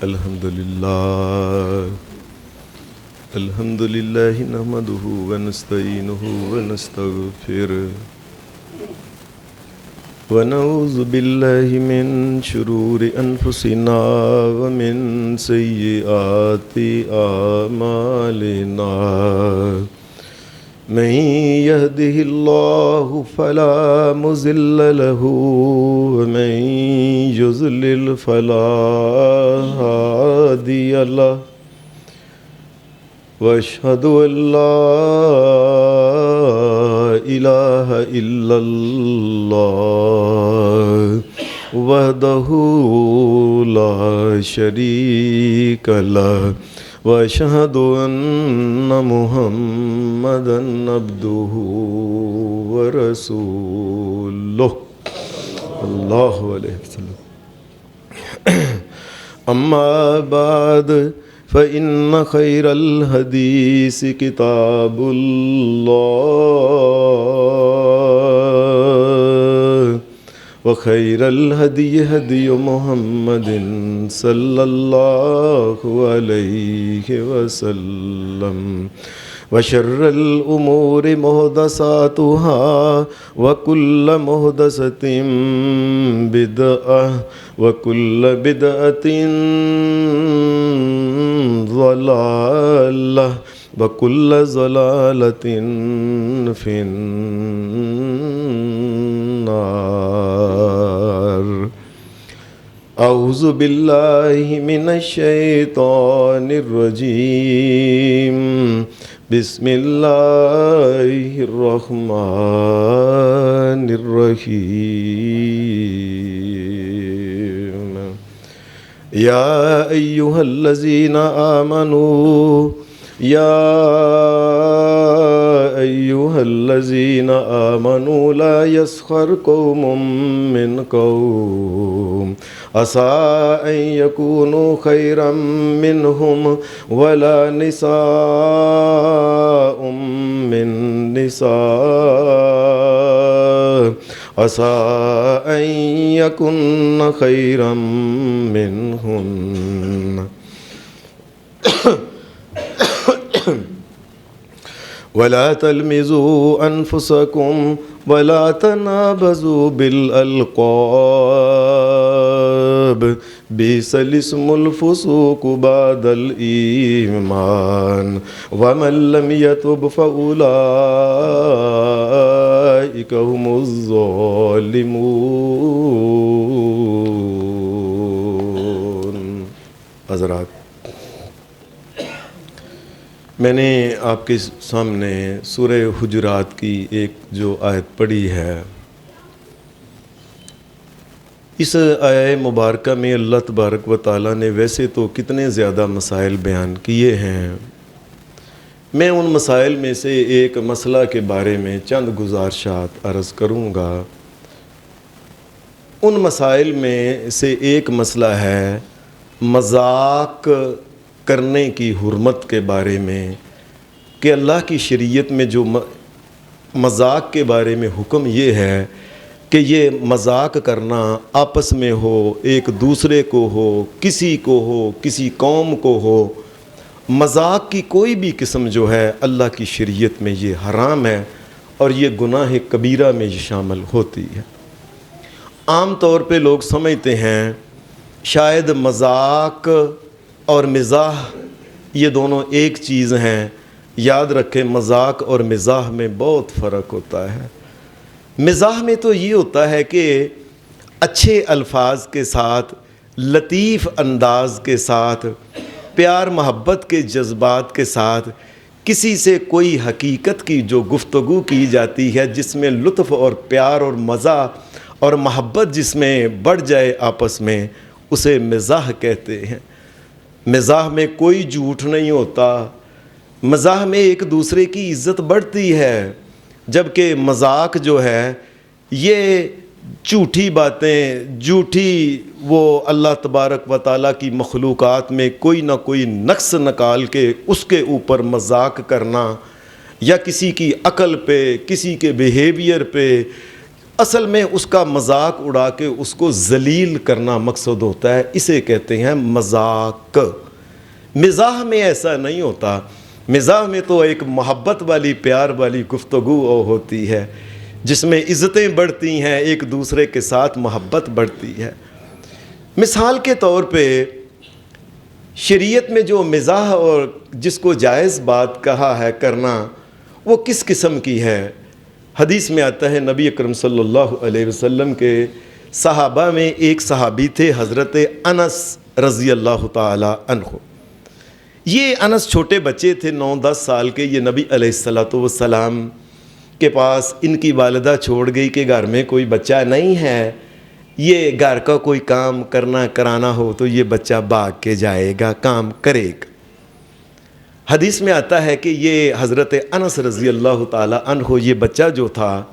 الحمد لله نحمده ونستعينه ونستغفره ونعوذ بالله من شرور أنفسنا ومن سيئات أعمالنا من يهده الله فلا مضل له ومن يضلل فلا هادي له وأشهد أن لا إله إلا الله وحده لا شريك له وأشهد أن محمدًا عبده ورسوله الله عليه وسلم أما بعد فإن خير الحديث كتاب الله وخير الهدي هدي محمد صلى الله عليه وسلم وشر الأمور محدثاتها وكل محدثة بدعة وكل بدعة ضلالة وكل ضلالة في النار أعوذ بالله من الشيطان الرجيم بسم الله الرحمن الرحيم يا أيها الذين آمنوا لا يسخر قوم من قوم عسى أن يكونوا خيرا منهم ولا نساء من نساء عسى أن يكن خيرا منهن ولا تلمزوا أنفسكم ولا تنابزوا بالألقاب بئس الاسم الفسوق بعد الإيمان ومن لم يتب فأولئك هم الظالمون. حضرات، میں نے آپ کے سامنے سورہ حجرات کی ایک جو آیت پڑھی ہے، اس آیہ مبارکہ میں اللہ تبارک و تعالیٰ نے ویسے تو کتنے زیادہ مسائل بیان کیے ہیں. میں ان مسائل میں سے ایک مسئلہ کے بارے میں چند گزارشات عرض کروں گا. ان مسائل میں سے ایک مسئلہ ہے مذاق کرنے کی حرمت کے بارے میں، کہ اللہ کی شریعت میں جو مذاق کے بارے میں حکم یہ ہے کہ یہ مذاق کرنا آپس میں ہو، ایک دوسرے کو ہو، کسی کو ہو، کسی قوم کو ہو، مذاق کی کوئی بھی قسم جو ہے اللہ کی شریعت میں یہ حرام ہے اور یہ گناہ کبیرہ میں یہ شامل ہوتی ہے. عام طور پہ لوگ سمجھتے ہیں شاید مذاق اور مزاح یہ دونوں ایک چیز ہیں. یاد رکھیں مذاق اور مزاح میں بہت فرق ہوتا ہے. مزاح میں تو یہ ہوتا ہے کہ اچھے الفاظ کے ساتھ، لطیف انداز کے ساتھ، پیار محبت کے جذبات کے ساتھ کسی سے کوئی حقیقت کی جو گفتگو کی جاتی ہے، جس میں لطف اور پیار اور مزہ اور محبت جس میں بڑھ جائے آپس میں، اسے مزاح کہتے ہیں. مزاح میں کوئی جھوٹ نہیں ہوتا، مزاح میں ایک دوسرے کی عزت بڑھتی ہے، جبکہ مذاق جو ہے یہ جھوٹی باتیں، جھوٹی وہ اللہ تبارک و تعالیٰ کی مخلوقات میں کوئی نہ کوئی نقص نکال کے اس کے اوپر مذاق کرنا، یا کسی کی عقل پہ، کسی کے بیہیویئر پہ، اصل میں اس کا مذاق اڑا کے اس کو ذلیل کرنا مقصد ہوتا ہے، اسے کہتے ہیں مذاق۔ مزاح میں ایسا نہیں ہوتا، مزاح میں تو ایک محبت والی پیار والی گفتگو ہوتی ہے جس میں عزتیں بڑھتی ہیں، ایک دوسرے کے ساتھ محبت بڑھتی ہے۔ مثال کے طور پہ شریعت میں جو مزاح اور جس کو جائز بات کہا ہے کرنا، وہ کس قسم کی ہے؟ حدیث میں آتا ہے نبی اکرم صلی اللہ علیہ وسلم کے صحابہ میں ایک صحابی تھے حضرت انس رضی اللہ تعالی عنہ۔ یہ انس چھوٹے بچے تھے 9-10 سال کے، یہ نبی علیہ السلام کے پاس ان کی والدہ چھوڑ گئی کہ گھر میں کوئی بچہ نہیں ہے، یہ گھر کا کوئی کام کرانا ہو تو یہ بچہ بھاگ کے جائے گا، کام کرے گا۔ حدیث میں آتا ہے کہ یہ حضرت انس رضی اللہ تعالی عنہ، یہ بچہ جو تھا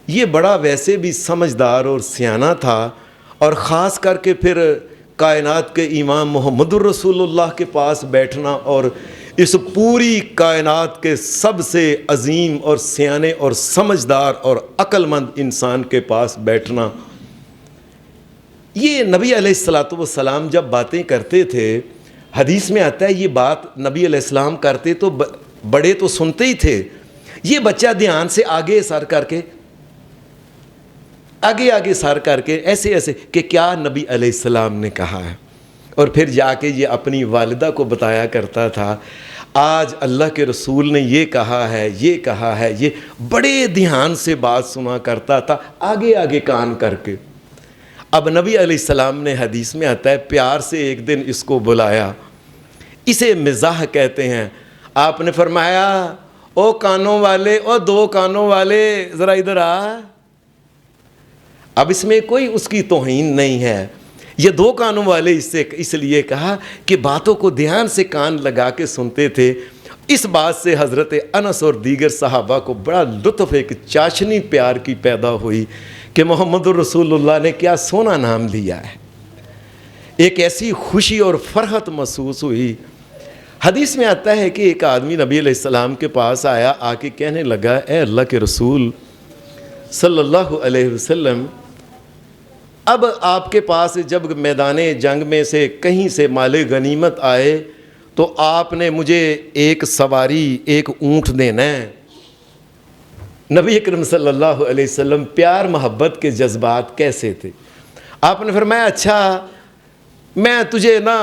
یہ بڑا ویسے بھی سمجھدار اور سیانہ تھا، اور خاص کر کے پھر کائنات کے امام محمد الرسول اللہ کے پاس بیٹھنا اور اس پوری کائنات کے سب سے عظیم اور سیانے اور سمجھدار اور عقل مند انسان کے پاس بیٹھنا، یہ نبی علیہ السلام جب باتیں کرتے تھے، حدیث میں آتا ہے یہ بات نبی علیہ السلام کرتے تو بڑے تو سنتے ہی تھے، یہ بچہ دھیان سے آگے سر کر کے آگے سر کر کے ایسے کہ کیا نبی علیہ السلام نے کہا ہے، اور پھر جا کے یہ اپنی والدہ کو بتایا کرتا تھا، آج اللہ کے رسول نے یہ کہا ہے، یہ بڑے دھیان سے بات سنا کرتا تھا، آگے کان کر کے۔ اب نبی علیہ السلام نے حدیث میں آتا ہے پیار سے ایک دن اس کو بلایا، اسے مزاح کہتے ہیں۔ آپ نے فرمایا او کانوں والے، او 2 کانوں والے ذرا ادھر آ۔ اب اس میں کوئی اس کی توہین نہیں ہے، یہ 2 کانوں والے اس لیے کہا کہ باتوں کو دھیان سے کان لگا کے سنتے تھے۔ اس بات سے حضرت انس اور دیگر صحابہ کو بڑا لطف، ایک چاشنی پیار کی پیدا ہوئی کہ محمد الرسول اللہ نے کیا سونا نام لیا ہے، ایک ایسی خوشی اور فرحت محسوس ہوئی۔ حدیث میں آتا ہے کہ ایک آدمی نبی علیہ السلام کے پاس آیا، آ کے کہنے لگا اے اللہ کے رسول صلی اللہ علیہ وسلم، اب آپ کے پاس جب میدان جنگ میں سے کہیں سے مال غنیمت آئے تو آپ نے مجھے ایک سواری، ایک اونٹ دینا ہے۔ نبی اکرم صلی اللہ علیہ وسلم پیار محبت کے جذبات کیسے تھے؟ آپ نے فرمایا اچھا میں تجھے نا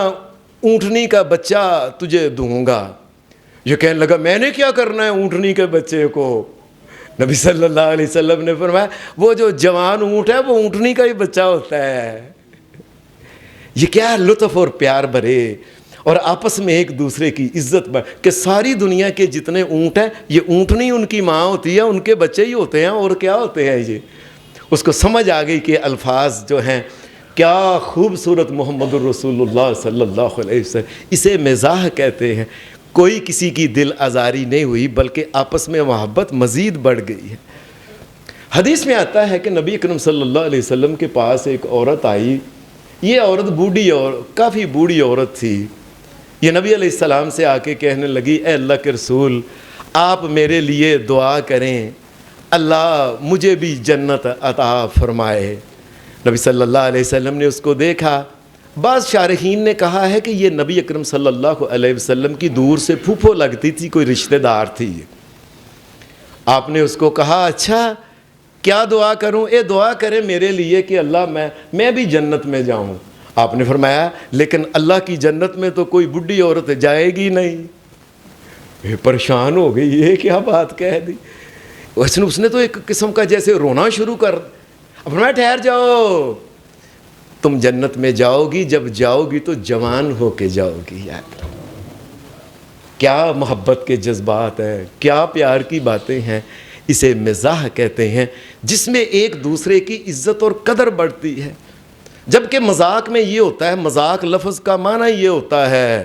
اونٹنی کا بچہ تجھے دوں گا۔ یہ کہنے لگا میں نے کیا کرنا ہے اونٹنی کے بچے کو؟ نبی صلی اللہ علیہ وسلم نے فرمایا وہ جو جوان اونٹ ہے وہ اونٹنی کا ہی بچہ ہوتا ہے۔ یہ کیا لطف اور پیار بھرے، اور آپس میں ایک دوسرے کی عزت کہ ساری دنیا کے جتنے اونٹ ہیں یہ اونٹنی ان کی ماں ہوتی ہے، ان کے بچے ہی ہوتے ہیں، اور کیا ہوتے ہیں۔ یہ اس کو سمجھ آ گئی کہ الفاظ جو ہیں کیا خوبصورت محمد الرسول اللہ صلی اللہ علیہ وسلم، اسے مزاح کہتے ہیں۔ کوئی کسی کی دل آزاری نہیں ہوئی بلکہ آپس میں محبت مزید بڑھ گئی ہے۔ حدیث میں آتا ہے کہ نبی اکرم صلی اللہ علیہ وسلم کے پاس ایک عورت آئی، یہ عورت بوڑھی اور کافی بوڑھی عورت تھی۔ یہ نبی علیہ السلام سے آ کے کہنے لگی اے اللہ کے رسول آپ میرے لیے دعا کریں، اللہ مجھے بھی جنت عطا فرمائے۔ نبی صلی اللہ علیہ وسلم نے اس کو دیکھا۔ بعض شارحین نے کہا ہے کہ یہ نبی اکرم صلی اللہ علیہ وسلم کی دور سے پھوپھو لگتی تھی، کوئی رشتہ دار تھی۔ آپ نے اس کو کہا اچھا کیا دعا کروں؟ اے دعا کرے میرے لیے کہ اللہ میں بھی جنت میں جاؤں۔ آپ نے فرمایا لیکن اللہ کی جنت میں تو کوئی بڈھی عورت جائے گی نہیں۔ یہ پریشان ہو گئی، یہ کیا بات کہہ دی۔ اس نے تو ایک قسم کا جیسے رونا شروع کر، فرمایا ٹھہر جاؤ، تم جنت میں جاؤ گی، جب جاؤ گی تو جوان ہو کے جاؤ گی۔ یاد رکھو کیا محبت کے جذبات ہیں، کیا پیار کی باتیں ہیں۔ اسے مزاح کہتے ہیں جس میں ایک دوسرے کی عزت اور قدر بڑھتی ہے۔ جبکہ مذاق میں یہ ہوتا ہے، مذاق لفظ کا معنی یہ ہوتا ہے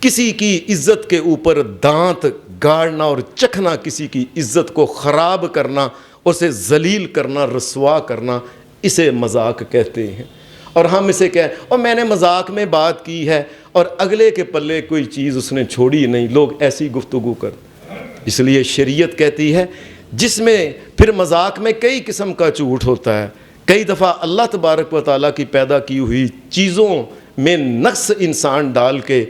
کسی کی عزت کے اوپر دانت گاڑنا اور چکھنا، کسی کی عزت کو خراب کرنا، اسے ذلیل کرنا، رسوا کرنا، اسے مذاق کہتے ہیں۔ اور ہم اسے اور میں نے مذاق میں بات کی ہے اور اگلے کے پلے کوئی چیز اس نے چھوڑی نہیں، لوگ ایسی گفتگو کرتے۔ اس لیے شریعت کہتی ہے جس میں پھر مذاق میں کئی قسم کا جھوٹ ہوتا ہے. کئی دفعہ اللہ تبارک و تعالیٰ کی پیدا کی ہوئی چیزوں میں نقص انسان ڈال کے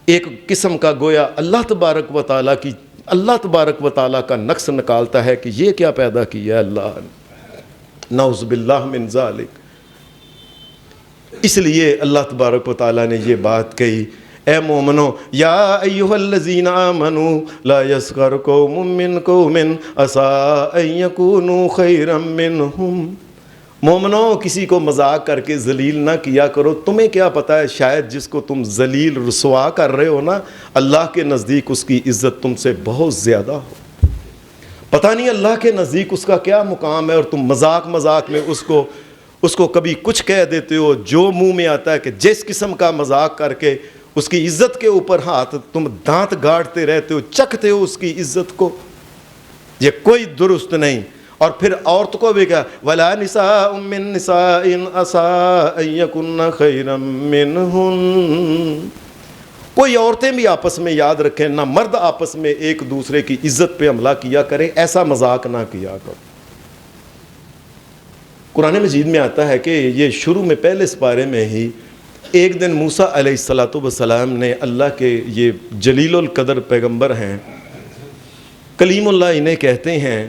ایک قسم کا گویا اللہ تبارک و تعالیٰ کا نقص نکالتا ہے کہ یہ کیا پیدا کیا ہے اللہ نے، نعوذ باللہ من ذالک. اس لیے اللہ تبارک و تعالیٰ نے یہ بات کہی، اے مومنو یا ایھا الذین آمنوا لا یسخر قوم من قوم عسیٰ ان یکونوا خیرا منہم. مومنو کسی کو مذاق کر کے ذلیل نہ کیا کرو، تمہیں کیا پتہ ہے شاید جس کو تم ذلیل رسوا کر رہے ہو نا، اللہ کے نزدیک اس کی عزت تم سے بہت زیادہ ہو. پتہ نہیں اللہ کے نزدیک اس کا کیا مقام ہے، اور تم مذاق میں اس کو کبھی کچھ کہہ دیتے ہو جو منہ میں آتا ہے، کہ جس قسم کا مذاق کر کے اس کی عزت کے اوپر ہاتھ تم دانت گاڑتے رہتے ہو، چکھتے ہو اس کی عزت کو. یہ کوئی درست نہیں. اور پھر عورت کو بھی کہا وَلَا نِسَاءٌ مِّن نِّسَاءٍ عَسَىٰ أَن يَكُنَّ خَيْرًا مِّنْهُنَّ. کوئی عورتیں بھی آپس میں یاد رکھیں، نہ مرد آپس میں ایک دوسرے کی عزت پہ حملہ کیا کریں، ایسا مذاق نہ کیا کرو. قرآن مجید میں آتا ہے کہ یہ شروع میں پہلے سپارے میں ہی ایک دن موسیٰ علیہ السلام نے اللہ کے یہ جلیل القدر پیغمبر ہیں، کلیم اللہ انہیں کہتے ہیں،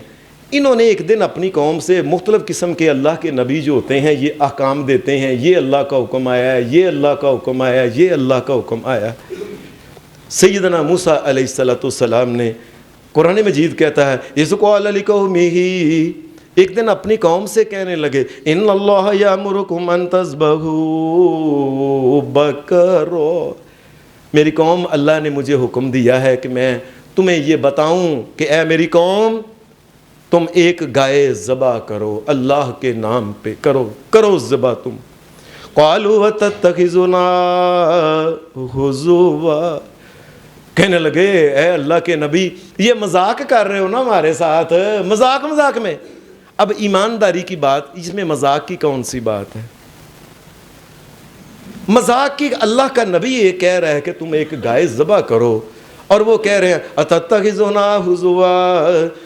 انہوں نے ایک دن اپنی قوم سے مختلف قسم کے اللہ کے نبی جو ہوتے ہیں یہ احکام دیتے ہیں، یہ اللہ کا حکم آیا ہے، یہ اللہ کا حکم آیا ہے، یہ اللہ کا حکم آیا. سیدنا موسیٰ علیہ السلام نے قرآن مجید کہتا ہے اِذْ قَالَ لِقَوْمِهِ، ایک دن اپنی قوم سے کہنے لگے اِنَّ اللَّهَ يَأْمُرُكُمْ أَن تَذْبَحُوا بَقَرَةً. میری قوم، اللہ نے مجھے حکم دیا ہے کہ میں تمہیں یہ بتاؤں کہ اے میری قوم تم ایک گائے ذبح کرو، اللہ کے نام پہ کرو ذبح تم. قَالُوا وَتَتَّخِذُنَا هُزُوًا، کہنے لگے اے اللہ کے نبی یہ مذاق کر رہے ہو نا ہمارے ساتھ، مذاق میں. اب ایمانداری کی بات، اس میں مذاق کی کون سی بات ہے؟ مذاق کی اللہ کا نبی یہ کہہ رہا ہے کہ تم ایک گائے ذبح کرو، اور وہ کہہ رہے ہیں اتتخذونا ہزوا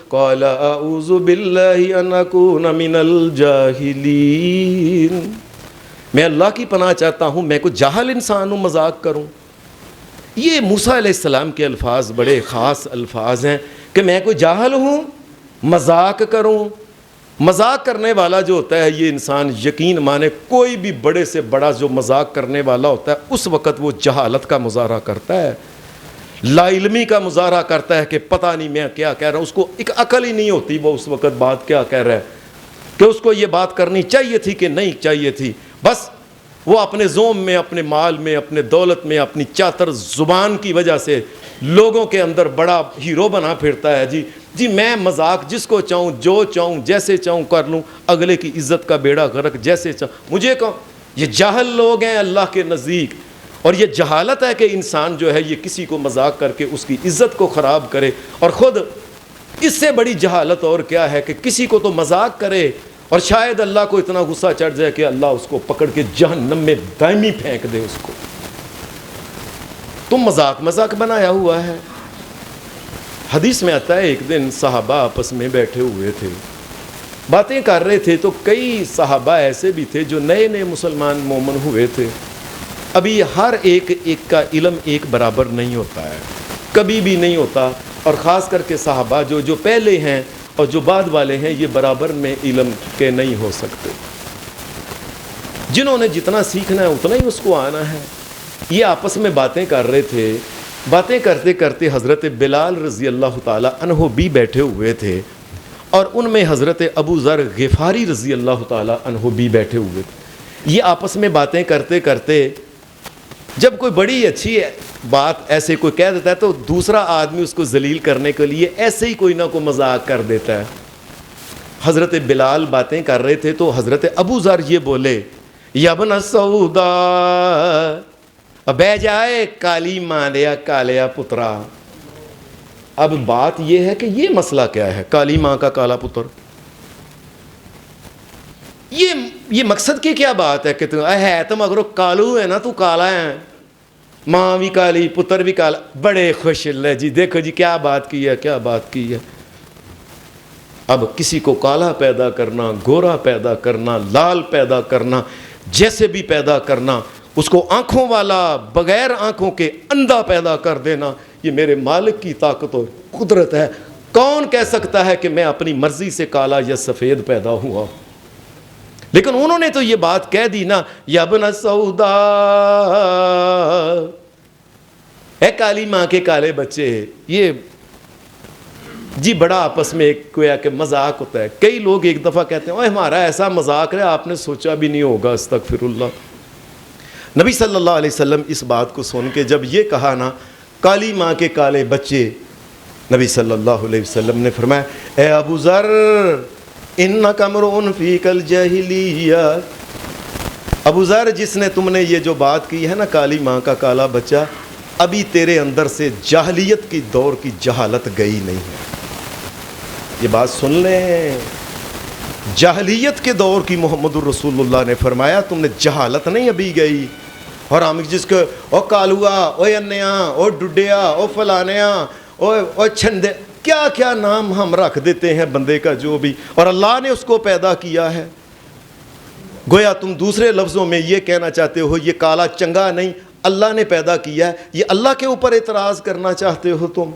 قال اعوذ باللہ ان اکون من الجاہلین. میں اللہ کی پناہ چاہتا ہوں میں کوئی جاہل انسان ہوں مذاق کروں. یہ موسیٰ علیہ السلام کے الفاظ بڑے خاص الفاظ ہیں کہ میں کوئی جاہل ہوں مذاق کروں. مذاق کرنے والا جو ہوتا ہے یہ انسان یقین مانے کوئی بھی بڑے سے بڑا جو مذاق کرنے والا ہوتا ہے اس وقت وہ جہالت کا مظاہرہ کرتا ہے، لا علمی کا مظاہرہ کرتا ہے کہ پتہ نہیں میں کیا کہہ رہا ہوں. اس کو ایک عقل ہی نہیں ہوتی وہ اس وقت بات کیا کہہ رہا ہے، کہ اس کو یہ بات کرنی چاہیے تھی کہ نہیں چاہیے تھی. بس وہ اپنے زوم میں، اپنے مال میں، اپنے دولت میں، اپنی چاتر زبان کی وجہ سے لوگوں کے اندر بڑا ہیرو بنا پھرتا ہے. جی میں مذاق جس کو چاہوں، جو چاہوں، جیسے چاہوں کر لوں، اگلے کی عزت کا بیڑا غرق جیسے چاہوں مجھے کہو. یہ جاہل لوگ ہیں اللہ کے نزدیک، اور یہ جہالت ہے کہ انسان جو ہے یہ کسی کو مذاق کر کے اس کی عزت کو خراب کرے. اور خود اس سے بڑی جہالت اور کیا ہے کہ کسی کو تو مذاق کرے اور شاید اللہ کو اتنا غصہ چڑھ جائے کہ اللہ اس کو پکڑ کے جہنم میں دائمی پھینک دے اس کو. تم مذاق بنایا ہوا ہے. حدیث میں آتا ہے ایک دن صحابہ آپس میں بیٹھے ہوئے تھے، باتیں کر رہے تھے، تو کئی صحابہ ایسے بھی تھے جو نئے نئے مسلمان مومن ہوئے تھے. ابھی ہر ایک کا علم ایک برابر نہیں ہوتا ہے، کبھی بھی نہیں ہوتا. اور خاص کر کے صحابہ جو پہلے ہیں اور جو بعد والے ہیں یہ برابر میں علم کے نہیں ہو سکتے. جنہوں نے جتنا سیکھنا ہے اتنا ہی اس کو آنا ہے. یہ آپس میں باتیں کر رہے تھے. باتیں کرتے کرتے حضرت بلال رضی اللہ تعالی عنہ بھی بیٹھے ہوئے تھے، اور ان میں حضرت ابو ذر غفاری رضی اللہ تعالی عنہ بھی بیٹھے ہوئے تھے. یہ آپس میں باتیں کرتے کرتے جب کوئی بڑی اچھی بات ایسے کوئی کہہ دیتا ہے تو دوسرا آدمی اس کو ذلیل کرنے کے لیے ایسے ہی کوئی نہ کوئی مذاق کر دیتا ہے. حضرت بلال باتیں کر رہے تھے تو حضرت ابو ذر یہ بولے یا ابن سودا، بہ جائے کالی ماں دیا کالیا پترا. اب بات یہ ہے کہ یہ مسئلہ کیا ہے، کالی ماں کا کالا پتر، یہ مقصد کی کیا بات ہے کہ تم اگر کالو ہے نا تو کالا ہے، ماں بھی کالی پتر بھی کالا. بڑے خوش اللہ جی، دیکھو جی کیا بات کی ہے، کیا بات کی ہے. اب کسی کو کالا پیدا کرنا، گورا پیدا کرنا، لال پیدا کرنا، جیسے بھی پیدا کرنا، اس کو آنکھوں والا بغیر آنکھوں کے اندھا پیدا کر دینا، یہ میرے مالک کی طاقت اور قدرت ہے۔ کون کہہ سکتا ہے کہ میں اپنی مرضی سے کالا یا سفید پیدا ہوا؟ لیکن انہوں نے تو یہ بات کہہ دی نا، یا ابن سودا، اے کالی ماں کے کالے بچے۔ یہ جی بڑا آپس میں ایک کویا کہ مذاق ہوتا ہے۔ کئی لوگ ایک دفعہ کہتے ہیں اوہ ہمارا ایسا مذاق ہے آپ نے سوچا بھی نہیں ہوگا، استغفر اللہ۔ نبی صلی اللہ علیہ وسلم اس بات کو سن کے جب یہ کہا نا کالی ماں کے کالے بچے، نبی صلی اللہ علیہ وسلم نے فرمایا اے ابو ذر انک امرؤ فیک الجاہلیہ، ابو ذر جس نے تم نے یہ جو بات کی ہے نا کالی ماں کا کالا بچہ، ابھی تیرے اندر سے جاہلیت کی دور کی جہالت گئی نہیں ہے۔ یہ بات سن لیں، جاہلیت کے دور کی محمد الرسول اللہ نے فرمایا تم نے جہالت نہیں ابھی گئی۔ اور ہم جس کو او کالوا، او انیا، او ڈڈیا، او فلانیا، او چھندے، کیا کیا نام ہم رکھ دیتے ہیں بندے کا جو بھی، اور اللہ نے اس کو پیدا کیا ہے۔ گویا تم دوسرے لفظوں میں یہ کہنا چاہتے ہو یہ کالا چنگا نہیں، اللہ نے پیدا کیا ہے، یہ اللہ کے اوپر اعتراض کرنا چاہتے ہو تم۔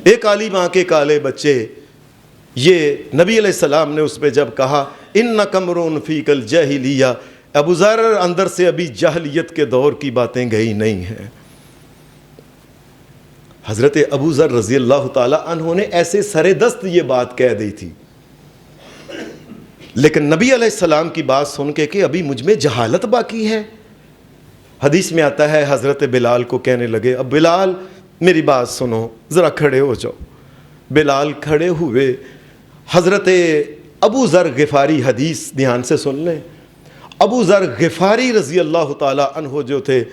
ایک کالی ماں کے کالے بچے، یہ نبی علیہ السلام نے اس پہ جب کہا انک امرؤ فیک الجاہلیہ، ابو ذر اندر سے ابھی جاہلیت کے دور کی باتیں گئی نہیں ہیں۔ حضرت ابو ذر رضی اللہ تعالی عنہ نے ایسے سرے دست یہ بات کہہ دی تھی، لیکن نبی علیہ السلام کی بات سن کے کہ ابھی مجھ میں جہالت باقی ہے۔ حدیث میں آتا ہے حضرت بلال کو کہنے لگے اب بلال میری بات سنو، ذرا کھڑے ہو جاؤ۔ بلال کھڑے ہوئے، حضرت ابو ذر غفاری، حدیث دھیان سے سن لیں، ابو ذر غفاری رضی اللہ تعالی عنہ جو تھے،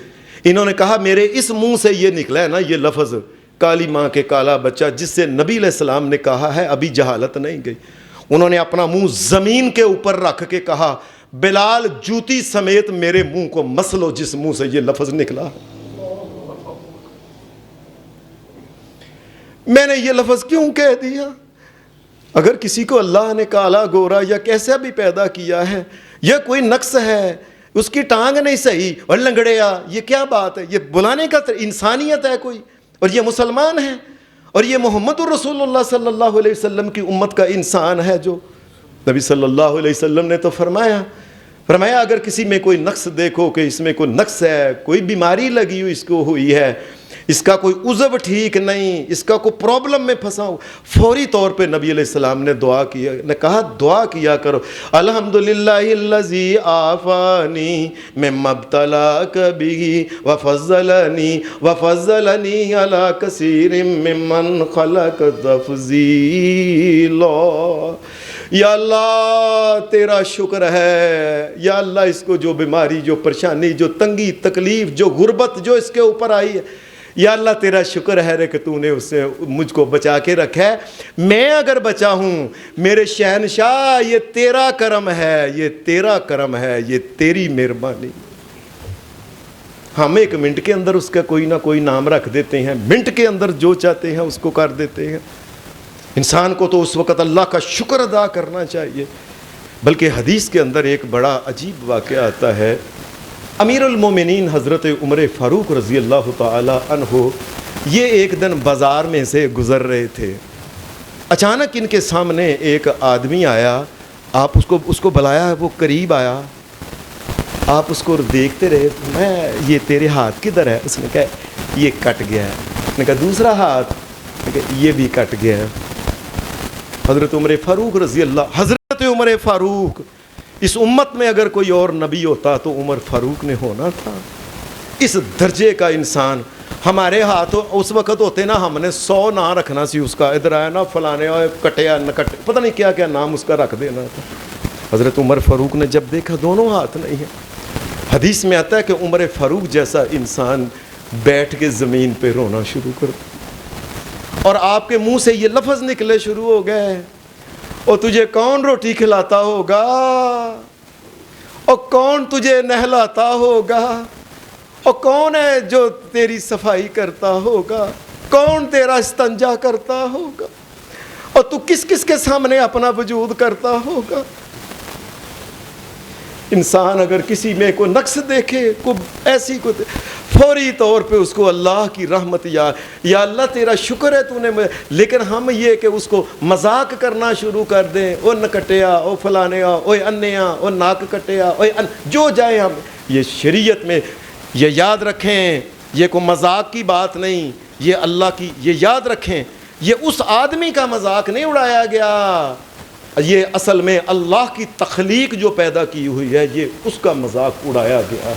انہوں نے کہا میرے اس منہ سے یہ نکلا ہے نا یہ لفظ کالی ماں کے کالا بچہ، جس سے نبی علیہ السلام نے کہا ہے ابھی جہالت نہیں گئی۔ انہوں نے اپنا منہ زمین کے اوپر رکھ کے کہا بلال جوتی سمیت میرے منہ کو مسلو جس منہ سے یہ لفظ نکلا۔ میں نے یہ لفظ کیوں کہہ دیا؟ اگر کسی کو اللہ نے کالا گورا یا کیسا بھی پیدا کیا ہے، یہ کوئی نقص ہے، اس کی ٹانگ نہیں صحیح اور لنگڑیا، یہ کیا بات ہے؟ یہ بلانے کا انسانیت ہے کوئی، اور یہ مسلمان ہے، اور یہ محمد الرسول اللہ صلی اللہ علیہ وسلم کی امت کا انسان ہے۔ جو نبی صلی اللہ علیہ وسلم نے تو فرمایا اگر کسی میں کوئی نقص دیکھو کہ اس میں کوئی نقص ہے، کوئی بیماری لگی ہوئی اس کو ہوئی ہے، اس کا کوئی عضو ٹھیک نہیں، اس کا کوئی پرابلم میں پھنسا ہو، فوری طور پہ نبی علیہ السلام نے دعا کیا، نے کہا دعا کیا کرو الحمدللہ الذی عافانی مما ابتلاک بہ وفضلنی علی کثیر ممن خلق تفضیلا۔ یا اللہ تیرا شکر ہے، یا اللہ اس کو جو بیماری، جو پریشانی، جو تنگی تکلیف، جو غربت جو اس کے اوپر آئی ہے، یا اللہ تیرا شکر ہے کہ تو نے اس سے مجھ کو بچا کے رکھا ہے۔ میں اگر بچا ہوں میرے شہنشاہ یہ تیرا کرم ہے، یہ تیرا کرم ہے، یہ تیری مہربانی۔ ہم ایک منٹ کے اندر اس کا کوئی نہ کوئی نام رکھ دیتے ہیں، منٹ کے اندر جو چاہتے ہیں اس کو کر دیتے ہیں۔ انسان کو تو اس وقت اللہ کا شکر ادا کرنا چاہیے۔ بلکہ حدیث کے اندر ایک بڑا عجیب واقعہ آتا ہے، امیر المومنین حضرت عمر فاروق رضی اللہ تعالی عنہ یہ ایک دن بازار میں سے گزر رہے تھے، اچانک ان کے سامنے ایک آدمی آیا، آپ اس کو بلایا، وہ قریب آیا، آپ اس کو دیکھتے رہے، میں یہ تیرے ہاتھ کدھر ہے؟ اس نے کہا یہ کٹ گیا ہے۔ اس نے کہا دوسرا ہاتھ؟ یہ بھی کٹ گیا ہے۔ حضرت عمر فاروق رضی اللہ، حضرت عمر فاروق، اس امت میں اگر کوئی اور نبی ہوتا تو عمر فاروق نے ہونا تھا۔ اس درجے کا انسان ہمارے ہاتھ اس وقت ہوتے نا، ہم نے 100 نام رکھنا سی اس کا، ادھر آیا نا فلانے کٹیا نہ کٹے، پتہ نہیں کیا کیا نام اس کا رکھ دینا تھا۔ حضرت عمر فاروق نے جب دیکھا دونوں ہاتھ نہیں ہیں، حدیث میں آتا ہے کہ عمر فاروق جیسا انسان بیٹھ کے زمین پہ رونا شروع کر دیا، اور آپ کے منہ سے یہ لفظ نکلے شروع ہو گئے، اور تجھے کون روٹی کھلاتا ہوگا، اور کون تجھے نہلاتا ہوگا، اور کون ہے جو تیری صفائی کرتا ہوگا، کون تیرا استنجا کرتا ہوگا، اور تو کس کس کے سامنے اپنا وجود کرتا ہوگا؟ انسان اگر کسی میں کوئی نقص دیکھے، کوئی ایسی کوئی، فوری طور پہ اس کو اللہ کی رحمت یا اللہ تیرا شکر ہے تو نے، لیکن ہم یہ کہ اس کو مذاق کرنا شروع کر دیں، او نکٹیا، او فلانیا، او انیا، او ناک کٹیا، او جو جائے ہم. یہ شریعت میں یہ یاد رکھیں، یہ کوئی مذاق کی بات نہیں، یہ اللہ کی، یہ یاد رکھیں، یہ اس آدمی کا مذاق نہیں اڑایا گیا، یہ اصل میں اللہ کی تخلیق جو پیدا کی ہوئی ہے، یہ اس کا مذاق اڑایا گیا ہے.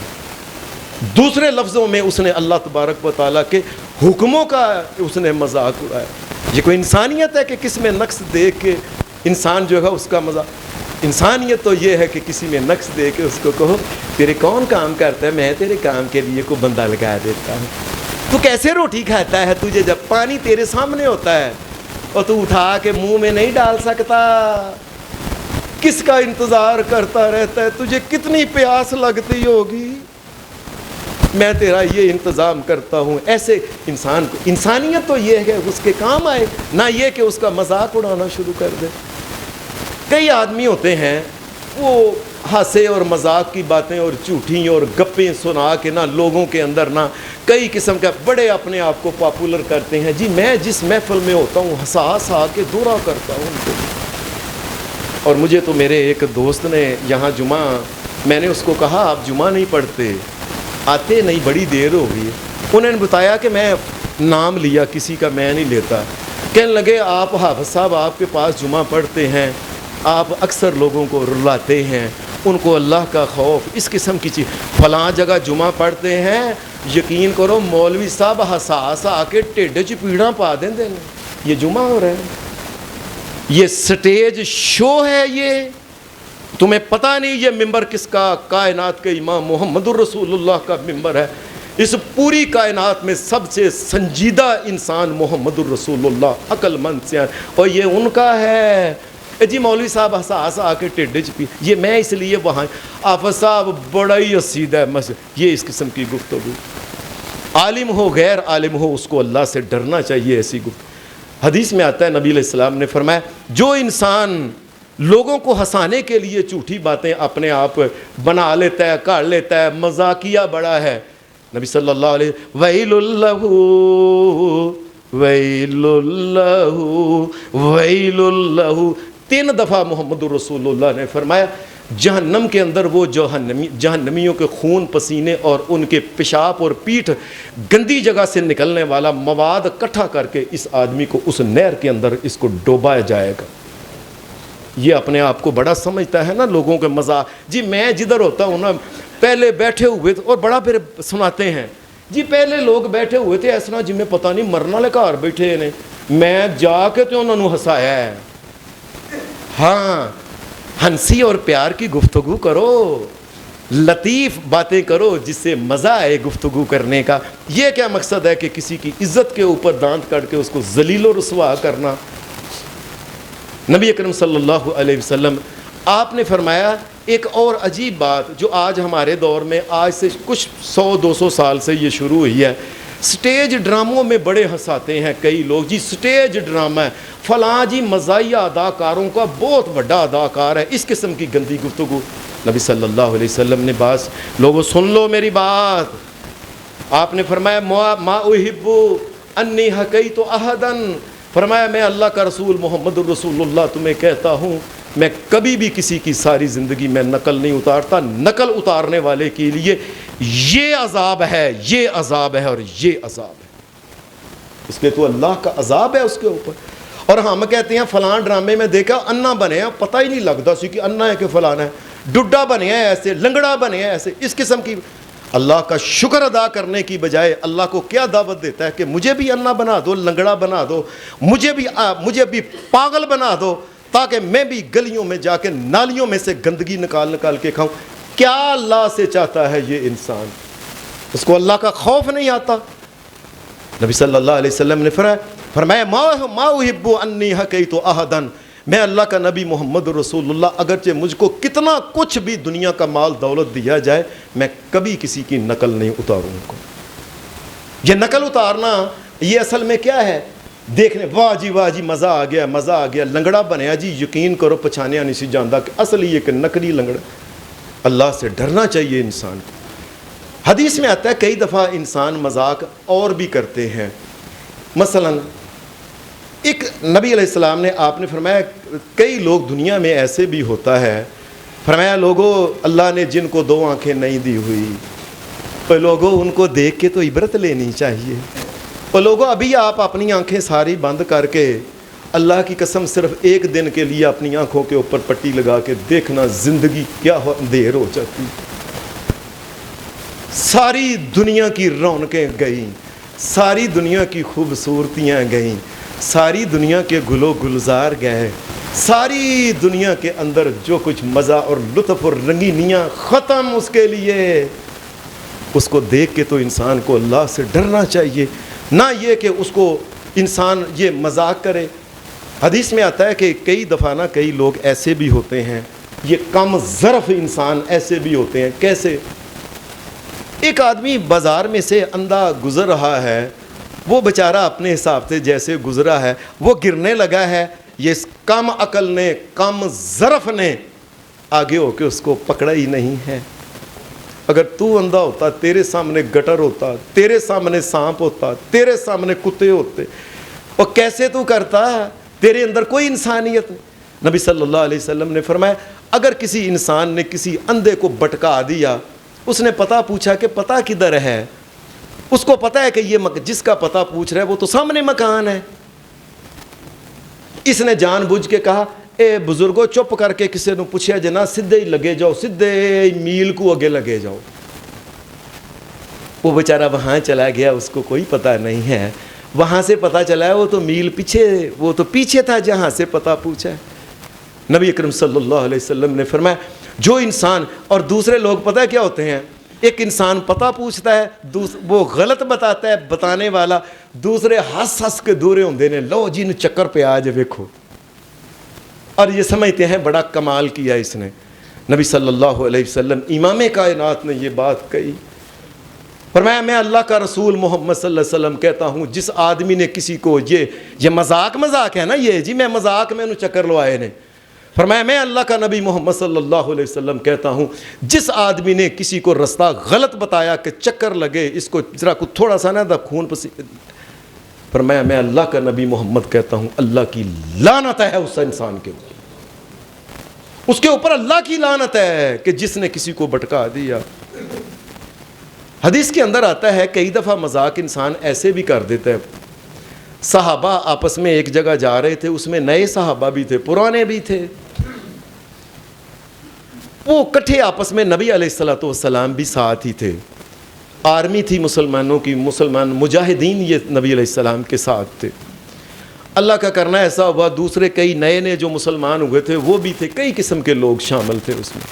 دوسرے لفظوں میں اس نے اللہ تبارک و تعالیٰ کے حکموں کا اس نے مذاق اڑایا. یہ کوئی انسانیت ہے کہ کس میں نقص دیکھ کے انسان جو ہے اس کا مذاق؟ انسانیت تو یہ ہے کہ کسی میں نقص دے کے اس کو کہو تیرے کون کام کرتا ہے، میں تیرے کام کے لیے کوئی بندہ لگا دیتا ہوں. تو کیسے روٹی کھاتا ہے؟ تجھے جب پانی تیرے سامنے ہوتا ہے اور تو اٹھا کے منہ میں نہیں ڈال سکتا، کس کا انتظار کرتا رہتا ہے؟ تجھے کتنی پیاس لگتی ہوگی، میں تیرا یہ انتظام کرتا ہوں. ایسے انسان کو انسانیت تو یہ ہے کہ اس کے کام آئے، نہ یہ کہ اس کا مذاق اڑانا شروع کر دے. کئی آدمی ہوتے ہیں وہ ہنسے اور مذاق کی باتیں اور جھوٹی اور گپیں سنا کے نہ لوگوں کے اندر نہ کئی قسم کا بڑے اپنے آپ کو پاپولر کرتے ہیں. جی میں جس محفل میں ہوتا ہوں ہنسا ہنسا کے دورہ کرتا ہوں ان کو. اور مجھے تو میرے ایک دوست نے یہاں جمعہ، میں نے اس کو کہا آپ جمعہ نہیں پڑھتے، آتے نہیں، بڑی دیر ہو گئی. انہوں نے بتایا کہ میں نام لیا کسی کا، میں نہیں لیتا. کہنے لگے آپ حافظ صاحب آپ کے پاس جمعہ پڑھتے ہیں، آپ اکثر لوگوں کو رلاتے ہیں، ان کو اللہ کا خوف، اس قسم کی چیز، فلاں جگہ جمعہ پڑھتے ہیں، یقین کرو مولوی صاحب حساس آ کے ٹیڈے چ پیڑاں پا دیں دیں. یہ جمعہ ہو رہا ہے، یہ سٹیج شو ہے. یہ تمہیں پتہ نہیں یہ ممبر کس کا؟ کائنات کے امام محمد الرسول اللہ کا ممبر ہے. اس پوری کائنات میں سب سے سنجیدہ انسان محمد الرسول اللہ، عقل مند سے، اور یہ ان کا ہے. جی مولوی صاحب حساس آ کے ٹیڈے چ پی، یہ میں اس لیے وہاں حافظ صاحب بڑا ہی حسید ہے یہ اس قسم کی گفتگو. عالم ہو غیر عالم ہو اس کو اللہ سے ڈرنا چاہیے. ایسی گفتگو حدیث میں آتا ہے، نبی علیہ السلام نے فرمایا جو انسان لوگوں کو ہنسانے کے لیے جھوٹی باتیں اپنے آپ بنا لیتا ہے، کاٹ لیتا ہے، مذاقیہ بڑا ہے، نبی صلی اللہ علیہ ویل اللہ ویل اللہ ویل اللہ 3 دفعہ محمد الرسول اللہ نے فرمایا جہنم کے اندر وہ جہنمیوں کے خون پسینے اور ان کے پیشاب اور پیٹھ گندی جگہ سے نکلنے والا مواد اکٹھا کر کے اس آدمی کو اس نہر کے اندر اس کو ڈوبایا جائے گا. یہ اپنے آپ کو بڑا سمجھتا ہے نا لوگوں کے مزاق. جی میں جدھر ہوتا ہوں نا، پہلے بیٹھے ہوئے تھے اور بڑا پھر سناتے ہیں جی پہلے لوگ بیٹھے ہوئے تھے ایسا جی میں پتہ نہیں مرنا لے گھر بیٹھے نے، میں جا کے تو انہوں نے ہنسایا ہے. ہاں ہنسی اور پیار کی گفتگو کرو، لطیف باتیں کرو جس سے مزہ آئے گفتگو کرنے کا. یہ کیا مقصد ہے کہ کسی کی عزت کے اوپر دانت کاٹ کے اس کو ذلیل و رسوا کرنا. نبی اکرم صلی اللہ علیہ وسلم آپ نے فرمایا ایک اور عجیب بات جو آج ہمارے دور میں، آج سے کچھ 100-200 سال سے یہ شروع ہوئی ہے. سٹیج ڈراموں میں بڑے ہنساتے ہیں کئی لوگ. جی سٹیج ڈرامہ ہے، فلاں جی مزاحیہ اداکاروں کا بہت بڑا اداکار ہے، اس قسم کی گندی گفتگو. نبی صلی اللہ علیہ وسلم نے بعض لوگوں سن لو میری بات، آپ نے فرمایا ما احب انی حکیت احدا، فرمایا میں اللہ کا رسول محمد الرسول اللہ تمہیں کہتا ہوں میں کبھی بھی کسی کی ساری زندگی میں نقل نہیں اتارتا. نقل اتارنے والے کے لیے یہ عذاب ہے، یہ عذاب ہے اور یہ عذاب ہے. اس کے تو اللہ کا عذاب ہے اس کے اوپر. اور ہم کہتے ہیں فلاں ڈرامے میں دیکھا انا بنے ہیں، پتہ ہی نہیں لگتا سی کہ انا ہے کہ فلانا ہے، ڈڈا بنے ہیں ایسے، لنگڑا بنے ہیں ایسے، اس قسم کی. اللہ کا شکر ادا کرنے کی بجائے اللہ کو کیا دعوت دیتا ہے کہ مجھے بھی انا بنا دو، لنگڑا بنا دو، مجھے بھی پاگل بنا دو تاکہ میں بھی گلیوں میں جا کے نالیوں میں سے گندگی نکال کے کھاؤں. کیا اللہ سے چاہتا ہے یہ انسان؟ اس کو اللہ کا خوف نہیں آتا. نبی صلی اللہ علیہ وسلم نے فرمایا ما احب انی حکیت احدا، میں اللہ کا نبی محمد رسول اللہ اگرچہ مجھ کو کتنا کچھ بھی دنیا کا مال دولت دیا جائے میں کبھی کسی کی نقل نہیں اتاروں گا. یہ نقل اتارنا یہ اصل میں کیا ہے؟ دیکھنے واہ جی مزہ آ گیا لنگڑا بنیا جی یقین کرو پچھانیا نہیں سی جاندا کہ اصلی یہ کہ نقلی لنگڑا. اللہ سے ڈرنا چاہیے انسان کو. حدیث میں آتا ہے کئی دفعہ انسان مذاق اور بھی کرتے ہیں. مثلا ایک نبی علیہ السلام نے آپ نے فرمایا کئی لوگ دنیا میں ایسے بھی ہوتا ہے, فرمایا لوگوں اللہ نے جن کو 2 آنکھیں نہیں دی ہوئی تو لوگوں ان کو دیکھ کے تو عبرت لینی چاہیے. اور لوگوں ابھی آپ اپنی آنکھیں ساری بند کر کے اللہ کی قسم صرف ایک دن کے لیے اپنی آنکھوں کے اوپر پٹی لگا کے دیکھنا زندگی کیا دیر ہو جاتی. ساری دنیا کی رونقیں گئیں, ساری دنیا کی خوبصورتیاں گئیں, ساری دنیا کے گل و گلزار گئے, ساری دنیا کے اندر جو کچھ مزہ اور لطف اور رنگینیاں ختم اس کے لیے. اس کو دیکھ کے تو انسان کو اللہ سے ڈرنا چاہیے, نہ یہ کہ اس کو انسان یہ مذاق کرے. حدیث میں آتا ہے کہ کئی دفعہ نا کئی لوگ ایسے بھی ہوتے ہیں, یہ کم ظرف انسان ایسے بھی ہوتے ہیں. کیسے؟ ایک آدمی بازار میں سے اندھا گزر رہا ہے, وہ بیچارہ اپنے حساب سے جیسے گزرا ہے وہ گرنے لگا ہے, یہ کم عقل نے کم ظرف نے آگے ہو کے اس کو پکڑا ہی نہیں ہے. اگر تو اندھا ہوتا, تیرے سامنے گٹر ہوتا, تیرے سامنے سانپ ہوتا, تیرے سامنے کتے ہوتے, اور کیسے تو کرتا, تیرے اندر کوئی انسانیت نہیں. نبی صلی اللہ علیہ وسلم نے فرمایا اگر کسی انسان نے کسی اندھے کو بٹکا دیا, اس نے پتہ پوچھا کہ پتہ کدھر ہے, اس کو پتہ ہے کہ یہ جس کا پتہ پوچھ رہا ہے وہ تو سامنے مکان ہے. اس نے جان بوجھ کے کہا اے بزرگو چپ کر کے کسی نے پوچھا جنا سدھے ہی لگے جاؤ, سدھے میل کو اگے لگے جاؤ. وہ بیچارہ وہاں چلا گیا, اس کو کوئی پتہ نہیں ہے. وہاں سے پتہ چلا ہے وہ تو میل پیچھے, وہ تو پیچھے تھا جہاں سے پتہ پوچھا ہے. نبی اکرم صلی اللہ علیہ وسلم نے فرمایا جو انسان, اور دوسرے لوگ پتہ کیا ہوتے ہیں, ایک انسان پتہ پوچھتا ہے, وہ غلط بتاتا ہے بتانے والا, دوسرے ہنس ہنس کے دورے ہوندے نے لو جی چکر پہ آ جائے ویکھو, اور یہ سمجھتے ہیں بڑا کمال کیا اس نے. نبی صلی اللہ علیہ وسلم امام کائنات نے یہ بات کہی, فرمایا میں اللہ کا رسول محمد صلی اللہ علیہ وسلم کہتا ہوں جس آدمی نے کسی کو یہ مذاق ہے نا, یہ جی میں مذاق میں انہوں چکر لوائے نے, فرمایا میں اللہ کا نبی محمد صلی اللہ علیہ وسلم کہتا ہوں جس آدمی نے کسی کو رستہ غلط بتایا کہ چکر لگے اس کو ذرا کو تھوڑا سا نہ دا خون فرمایا میں اللہ کا نبی محمد کہتا ہوں اللہ کی لعنت ہے اس انسان کے اوپر, اس کے اوپر اللہ کی لعنت ہے کہ جس نے کسی کو بٹکا دیا. حدیث کے اندر آتا ہے کئی دفعہ مذاق انسان ایسے بھی کر دیتا ہے. صحابہ آپس میں ایک جگہ جا رہے تھے, اس میں نئے صحابہ بھی تھے پرانے بھی تھے, وہ کٹھے آپس میں, نبی علیہ السلام بھی ساتھ ہی تھے, آرمی تھی مسلمانوں کی, مسلمان مجاہدین یہ نبی علیہ السلام کے ساتھ تھے. اللہ کا کرنا ایسا ہوا دوسرے کئی نئے جو مسلمان ہوئے تھے وہ بھی تھے, کئی قسم کے لوگ شامل تھے اس میں.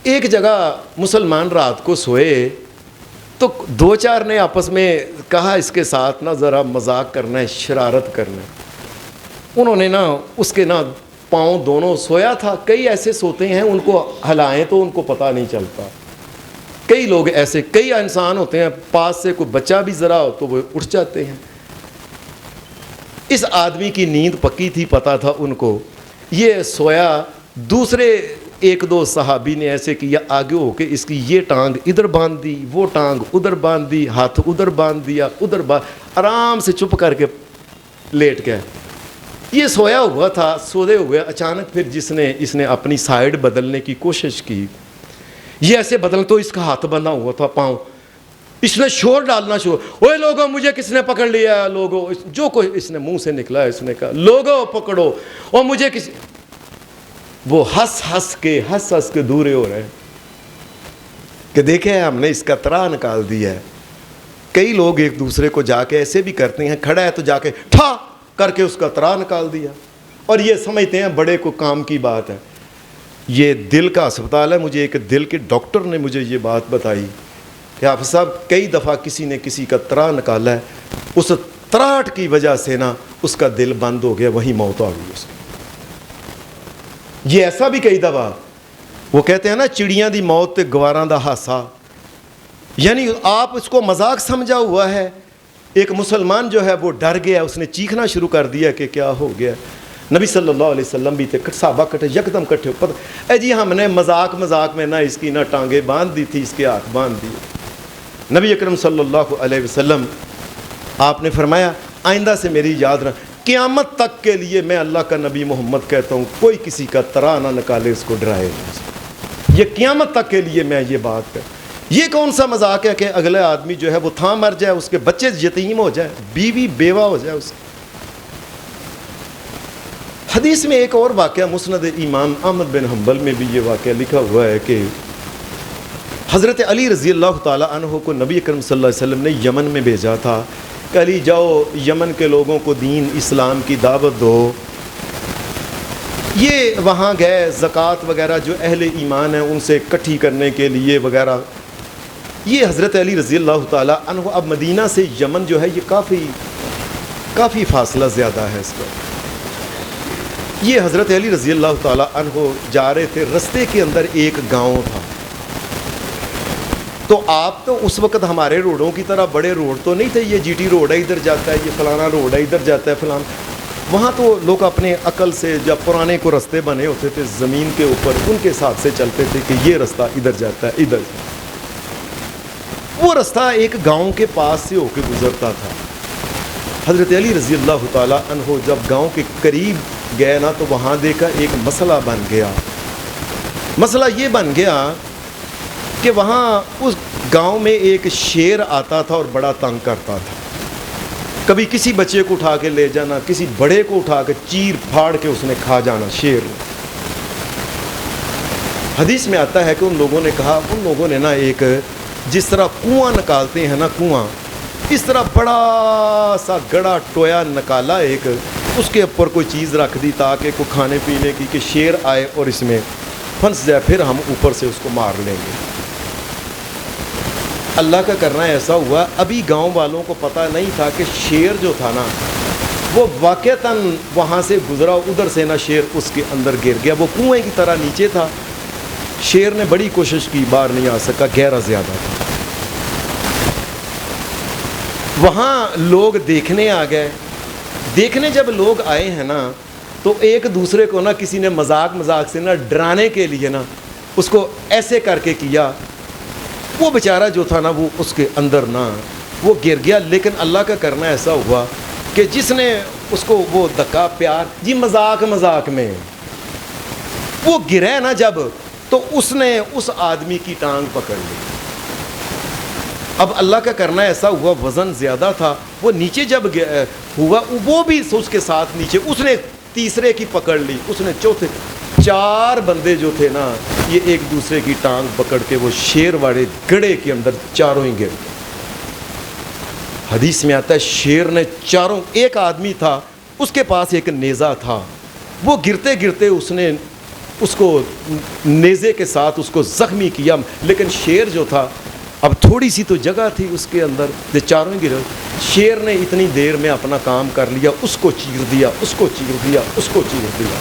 ایک جگہ مسلمان رات کو سوئے تو 2-4 نے آپس میں کہا اس کے ساتھ نا ذرا مذاق کرنا ہے, شرارت کرنا ہے. انہوں نے نا اس کے نا پاؤں دونوں, سویا تھا, کئی ایسے سوتے ہیں ان کو ہلائیں تو ان کو پتہ نہیں چلتا, کئی لوگ ایسے, کئی انسان ہوتے ہیں پاس سے کوئی بچہ بھی ذرا ہو تو وہ اٹھ جاتے ہیں. اس آدمی کی نیند پکی تھی, پتہ تھا ان کو, یہ سویا. دوسرے 1-2 صحابی نے ایسے کیا, آگے ہو کے اس کی یہ ٹانگ ادھر باندھ دی, وہ ٹانگ ادھر باندھ دی, ہاتھ ادھر باندھ دیا, ادھر آرام سے چپ کر کے لیٹ گئے. یہ سویا ہوا تھا, سوئے ہوئے اچانک پھر اس نے اپنی سائیڈ بدلنے کی کوشش کی, یہ ایسے بدل تو اس کا ہاتھ بندھا ہوا تھا پاؤں, اس نے شور ڈالنا شروع, اوے لوگوں مجھے کس نے پکڑ لیا, لوگوں جو کوئی اس نے منہ سے نکلا اس نے کہا لوگوں پکڑو, اور مجھے کسی, وہ ہنس ہنس کے دورے ہو رہے ہیں کہ دیکھیں ہم نے اس کا ترا نکال دیا ہے. کئی لوگ ایک دوسرے کو جا کے ایسے بھی کرتے ہیں, کھڑا ہے تو جا کے ٹھا کر کے اس کا ترا نکال دیا, اور یہ سمجھتے ہیں بڑے کو کام کی بات ہے. یہ دل کا اسپتال ہے, مجھے ایک دل کے ڈاکٹر نے مجھے یہ بات بتائی کہ حافظ صاحب کئی دفعہ کسی نے کسی کا ترا نکالا ہے, اس تراٹ کی وجہ سے نا اس کا دل بند ہو گیا, وہیں موت آ گئی اس کی. یہ ایسا بھی کئی دفعہ, وہ کہتے ہیں نا چڑیاں دی موت تے گواراں دا ہاسا, یعنی آپ اس کو مذاق سمجھا ہوا ہے ایک مسلمان جو ہے وہ ڈر گیا, اس نے چیخنا شروع کر دیا کہ کیا ہو گیا. نبی صلی اللہ علیہ وسلم بھی تھے, صحابہ کٹھے یکدم کٹھے, پتہ اے جی ہم نے مذاق میں نہ اس کی نہ ٹانگیں باندھ دی تھی, اس کے ہاتھ باندھ دیے. نبی اکرم صلی اللہ علیہ وسلم آپ نے فرمایا آئندہ سے میری یاد رکھ, قیامت تک کے لیے میں اللہ کا نبی محمد کہتا ہوں, کوئی کسی کا طرح نہ نکالے, اس کو ڈرائے. یہ قیامت تک کے لیے میں یہ بات کر, یہ کون سا مذاق ہے کہ اگلے آدمی جو ہے وہ تھا مر جائے, اس کے بچے یتیم ہو جائے, بیوی بیوہ ہو جائے اس. حدیث میں ایک اور واقعہ مسند امام احمد بن حنبل میں بھی یہ واقعہ لکھا ہوا ہے کہ حضرت علی رضی اللہ تعالی عنہ کو نبی اکرم صلی اللہ علیہ وسلم نے یمن میں بھیجا تھا کہ علی جاؤ یمن کے لوگوں کو دین اسلام کی دعوت دو. یہ وہاں گئے, زکوٰۃ وغیرہ جو اہل ایمان ہیں ان سے اکٹھی کرنے کے لیے وغیرہ. یہ حضرت علی رضی اللہ تعالی عنہ, اب مدینہ سے یمن جو ہے یہ کافی فاصلہ زیادہ ہے اس پر. یہ حضرت علی رضی اللہ تعالی عنہ جا رہے تھے, رستے کے اندر ایک گاؤں تھا. تو آپ تو اس وقت ہمارے روڈوں کی طرح بڑے روڈ تو نہیں تھے, یہ جی ٹی روڈ ہے ادھر جاتا ہے, یہ فلانا روڈ ہے ادھر جاتا ہے فلانا. وہاں تو لوگ اپنے عقل سے, جب پرانے کو رستے بنے ہوتے تھے زمین کے اوپر, ان کے حساب سے چلتے تھے کہ یہ رستہ ادھر جاتا ہے ادھر. وہ رستہ ایک گاؤں کے پاس سے ہو کے گزرتا تھا. حضرت علی رضی اللہ تعالی عنہ جب گاؤں کے قریب گئے نا تو وہاں دیکھا ایک مسئلہ بن گیا. مسئلہ یہ بن گیا کہ وہاں اس گاؤں میں ایک شیر آتا تھا اور بڑا تنگ کرتا تھا. کبھی کسی بچے کو اٹھا کے لے جانا, کسی بڑے کو اٹھا کے چیر پھاڑ کے اس نے کھا جانا شیر. حدیث میں آتا ہے کہ ان لوگوں نے کہا, ان لوگوں نے نا ایک جس طرح کنواں نکالتے ہیں نا کنواں, اس طرح بڑا سا گڑا ٹویا نکالا ایک, اس کے اوپر کوئی چیز رکھ دی تاکہ کوئی کھانے پینے کی کہ شیر آئے اور اس میں پھنس جائے, پھر ہم اوپر سے اس کو مار لیں گے. اللہ کا کرنا ایسا ہوا, ابھی گاؤں والوں کو پتہ نہیں تھا کہ شیر جو تھا نا وہ واقعتاً وہاں سے گزرا, ادھر سے نا شیر اس کے اندر گر گیا. وہ کنویں کی طرح نیچے تھا, شیر نے بڑی کوشش کی, باہر نہیں آ سکا, گہرا زیادہ تھا. وہاں لوگ دیکھنے آ گئے. دیکھنے جب لوگ آئے ہیں نا تو ایک دوسرے کو نا کسی نے مذاق سے نا ڈرانے کے لیے نا اس کو ایسے کر کے کیا. وہ بیچارہ جو تھا نا وہ اس کے اندر نا وہ گر گیا. لیکن اللہ کا کرنا ایسا ہوا کہ جس نے اس کو وہ دھکا پیار جی مذاق میں وہ گرے نا جب, تو اس نے اس آدمی کی ٹانگ پکڑ لی. اب اللہ کا کرنا ایسا ہوا وزن زیادہ تھا, وہ نیچے جب ہوا وہ بھی اس کے ساتھ نیچے, اس نے تیسرے کی پکڑ لی, اس نے چوتھے, 4 بندے جو تھے نا یہ ایک دوسرے کی ٹانگ پکڑ کے وہ شیر والے گڑھے کے اندر چاروں ہی گر گئے. حدیث میں آتا ہے شیر نے چاروں, ایک آدمی تھا اس کے پاس ایک نیزہ تھا, وہ گرتے گرتے اس نے اس کو نیزے کے ساتھ اس کو زخمی کیا. لیکن شیر جو تھا اب تھوڑی سی تو جگہ تھی اس کے اندر, جو چاروں ہی گرے. شیر نے اتنی دیر میں اپنا کام کر لیا, اس کو چیر دیا, اس کو چیر دیا, اس کو چیر دیا.